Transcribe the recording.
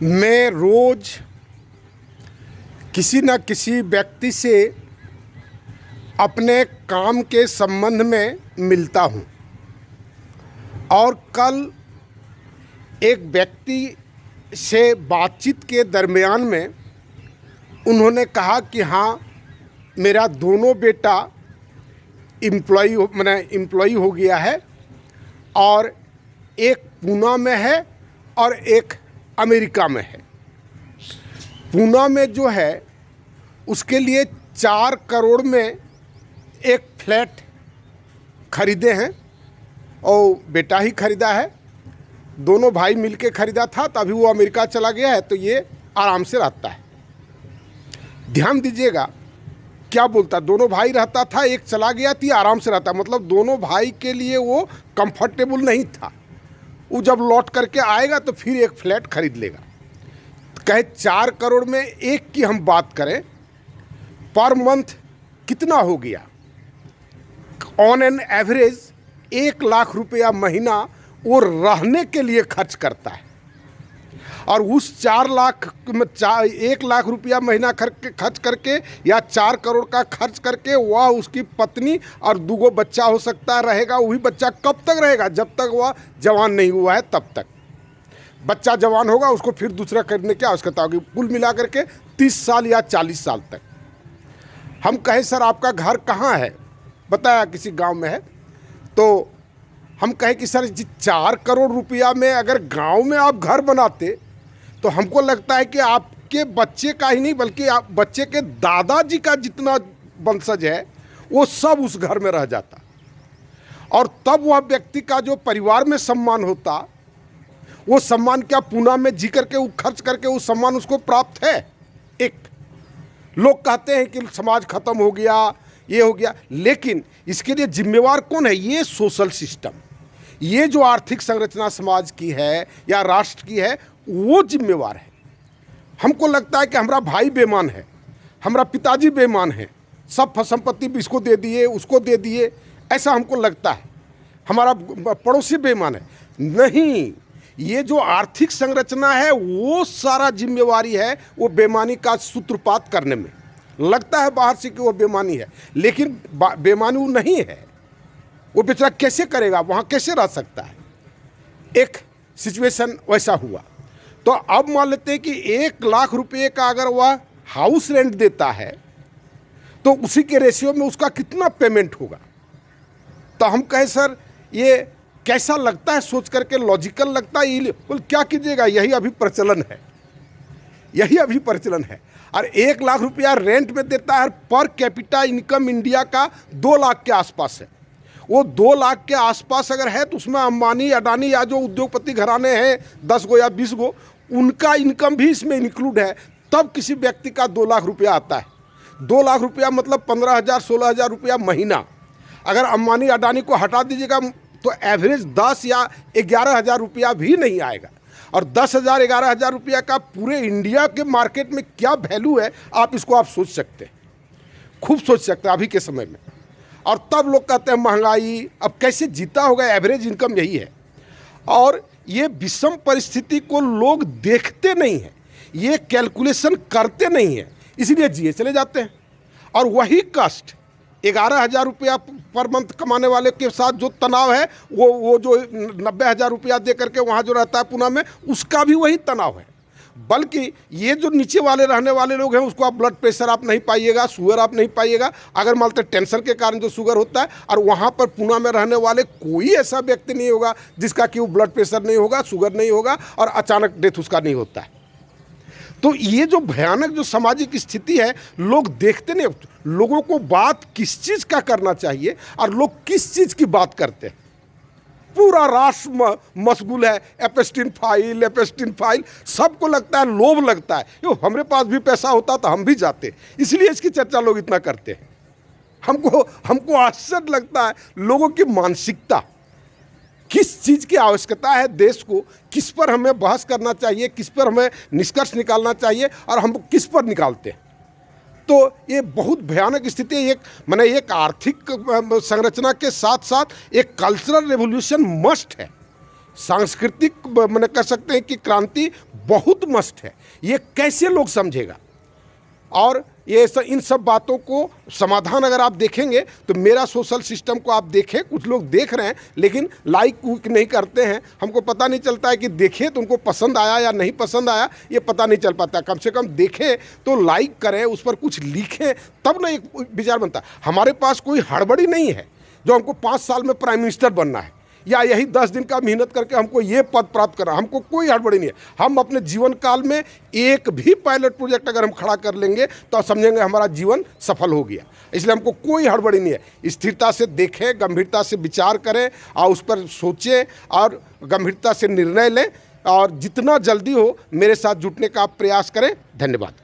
मैं रोज़ किसी न किसी व्यक्ति से अपने काम के संबंध में मिलता हूँ और कल एक व्यक्ति से बातचीत के दरमियान में उन्होंने कहा कि हाँ, मेरा दोनों बेटा एम्प्लॉई हो गया है और एक पूना में है और एक अमेरिका में है। पूना में जो है उसके लिए 4 करोड़ में एक फ्लैट खरीदे हैं और बेटा ही खरीदा है। दोनों भाई मिलके खरीदा था, तभी वो अमेरिका चला गया है, तो ये आराम से रहता है। ध्यान दीजिएगा क्या बोलता, दोनों भाई रहता था, एक चला गया थी, आराम से रहता, मतलब दोनों भाई के लिए वो कंफर्टेबल नहीं था। वो जब लौट करके आएगा तो फिर एक फ्लैट खरीद लेगा। कहे 4 करोड़ में एक की हम बात करें, पर मंथ कितना हो गया? ऑन एन एवरेज 1 लाख रुपया महीना वो रहने के लिए खर्च करता है। और उस 1 लाख रुपया महीना खर्च करके या 4 करोड़ का खर्च करके वह उसकी पत्नी और 2 बच्चा हो सकता है रहेगा। वही बच्चा कब तक रहेगा? जब तक वह जवान नहीं हुआ है तब तक। बच्चा जवान होगा उसको फिर दूसरा करने की आवश्यकता होगी। कुल मिला करके 30 साल या 40 साल तक। हम कहें सर आपका घर कहाँ है? बताया किसी गांव में है। तो हम कहें कि सर 4 करोड़ रुपया में अगर गांव में आप घर बनाते तो हमको लगता है कि आपके बच्चे का ही नहीं बल्कि आप बच्चे के दादाजी का जितना वंशज है वो सब उस घर में रह जाता। और तब वह व्यक्ति का जो परिवार में सम्मान होता, वो सम्मान क्या पूना में जी करके वो खर्च करके वो सम्मान उसको प्राप्त है? एक लोग कहते हैं कि समाज खत्म हो गया, ये हो गया, लेकिन इसके लिए जिम्मेवार कौन है? ये सोशल सिस्टम, ये जो आर्थिक संरचना समाज की है या राष्ट्र की है, वो जिम्मेवार है। हमको लगता है कि हमारा भाई बेईमान है, हमारा पिताजी बेईमान है, सब संपत्ति इसको दे दिए, उसको दे दिए, ऐसा हमको लगता है। हमारा पड़ोसी बेईमान है। नहीं, ये जो आर्थिक संरचना है वो सारा जिम्मेवारी है वो बेईमानी का सूत्रपात करने में। लगता है बाहर से कि वो बेईमानी है, लेकिन बेईमानी वो नहीं है। वो बेचारा कैसे करेगा, वहाँ कैसे रह सकता है? एक सिचुएशन वैसा हुआ। तो अब मान लेते हैं कि 1 लाख रुपये का अगर वह हाउस रेंट देता है तो उसी के रेशियो में उसका कितना पेमेंट होगा? तो हम कहें सर ये कैसा लगता है? सोच करके लॉजिकल लगता है। बोल क्या कीजिएगा, यही अभी प्रचलन है, यही अभी प्रचलन है। और 1 लाख रुपया रेंट में देता है। पर कैपिटा इनकम इंडिया का 2 लाख के आसपास है। वो 2 लाख के आसपास अगर है तो उसमें अंबानी अडानी या जो उद्योगपति घराने हैं 10 गो या 20 गो, उनका इनकम भी इसमें इंक्लूड है। तब किसी व्यक्ति का 2 लाख रुपया आता है। 2 लाख रुपया मतलब 15,000 16,000 रुपया महीना। अगर अंबानी अडानी को हटा दीजिएगा तो एवरेज 10 या 11,000 रुपया भी नहीं आएगा। और 10,000 11,000 रुपया का पूरे इंडिया के मार्केट में क्या वैल्यू है, आप इसको आप सोच सकते हैं, खूब सोच सकते हैं अभी के समय में। और तब लोग कहते हैं महंगाई, अब कैसे जीता होगा? एवरेज इनकम यही है। और ये विषम परिस्थिति को लोग देखते नहीं हैं, ये कैलकुलेशन करते नहीं हैं, इसलिए जिए चले जाते हैं। और वही कष्ट 11,000 रुपया पर मंथ कमाने वाले के साथ जो तनाव है वो जो 90,000 रुपया दे करके वहाँ जो रहता है पूना में, उसका भी वही तनाव है। बल्कि ये जो नीचे वाले रहने वाले लोग हैं उसको आप ब्लड प्रेशर आप नहीं पाइएगा, शुगर आप नहीं पाइएगा। अगर मान लेते टेंशन के कारण जो शुगर होता है, और वहाँ पर पूना में रहने वाले कोई ऐसा व्यक्ति नहीं होगा जिसका कि वो ब्लड प्रेशर नहीं होगा, शुगर नहीं होगा और अचानक डेथ उसका नहीं होता है। तो ये जो भयानक जो सामाजिक स्थिति है लोग देखते नहीं। लोगों को बात किस चीज़ का करना चाहिए और लोग किस चीज़ की बात करते हैं। पूरा राष्ट्र मशगूल है एपेस्टिन फाइल। सबको लगता है, लोभ लगता है, यो हमारे पास भी पैसा होता तो हम भी जाते, इसलिए इसकी चर्चा लोग इतना करते हैं। हमको आश्चर्य लगता है लोगों की मानसिकता, किस चीज़ की आवश्यकता है देश को, किस पर हमें बहस करना चाहिए, किस पर हमें निष्कर्ष निकालना चाहिए और हम किस पर निकालते हैं। तो ये बहुत भयानक स्थिति है। एक आर्थिक संरचना के साथ साथ एक कल्चरल रेवोल्यूशन मस्ट है। सांस्कृतिक मैंने कह सकते हैं कि क्रांति बहुत मस्ट है। ये कैसे लोग समझेगा, और ये इन सब बातों को समाधान अगर आप देखेंगे तो मेरा सोशल सिस्टम को आप देखें, कुछ लोग देख रहे हैं लेकिन लाइक नहीं करते हैं। हमको पता नहीं चलता है कि देखें तो उनको पसंद आया या नहीं पसंद आया, ये पता नहीं चल पाता। कम से कम देखें तो लाइक करें, उस पर कुछ लिखें, तब ना एक विचार बनता। हमारे पास कोई हड़बड़ी नहीं है जो हमको 5 साल में प्राइम मिनिस्टर बनना है या यही 10 दिन का मेहनत करके हमको ये पद प्राप्त करना, हमको कोई हड़बड़ी नहीं है। हम अपने जीवन काल में एक भी पायलट प्रोजेक्ट अगर हम खड़ा कर लेंगे तो समझेंगे हमारा जीवन सफल हो गया। इसलिए हमको कोई हड़बड़ी नहीं है। स्थिरता से देखें, गंभीरता से विचार करें और उस पर सोचें और गंभीरता से निर्णय लें, और जितना जल्दी हो मेरे साथ जुटने का आप प्रयास करें। धन्यवाद।